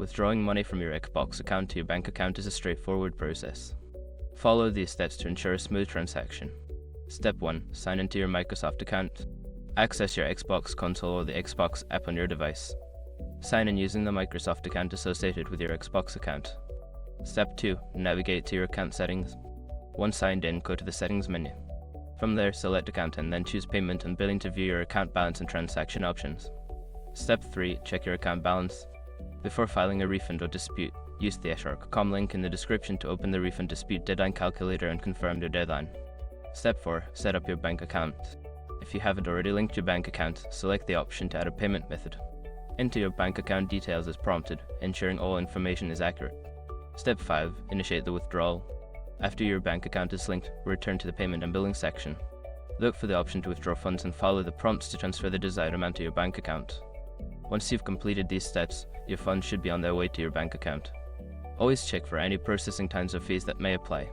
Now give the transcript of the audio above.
Withdrawing money from your Xbox account to your bank account is a straightforward process. Follow these steps to ensure a smooth transaction. Step 1. Sign into your Microsoft account. Access your Xbox console or the Xbox app on your device. Sign in using the Microsoft account associated with your Xbox account. Step 2. Navigate to your account settings. Once signed in, go to the settings menu. From there, select account and then choose payment and billing to view your account balance and transaction options. Step 3. Check your account balance. Before filing a refund or dispute, use the shark.com link in the description to open the refund dispute deadline calculator and confirm your deadline. Step 4. Set up your bank account. If you haven't already linked your bank account, select the option to add a payment method. Enter your bank account details as prompted, ensuring all information is accurate. Step 5. Initiate the withdrawal. After your bank account is linked, return to the payment and billing section. Look for the option to withdraw funds and follow the prompts to transfer the desired amount to your bank account. Once you've completed these steps, your funds should be on their way to your bank account. Always check for any processing times or fees that may apply.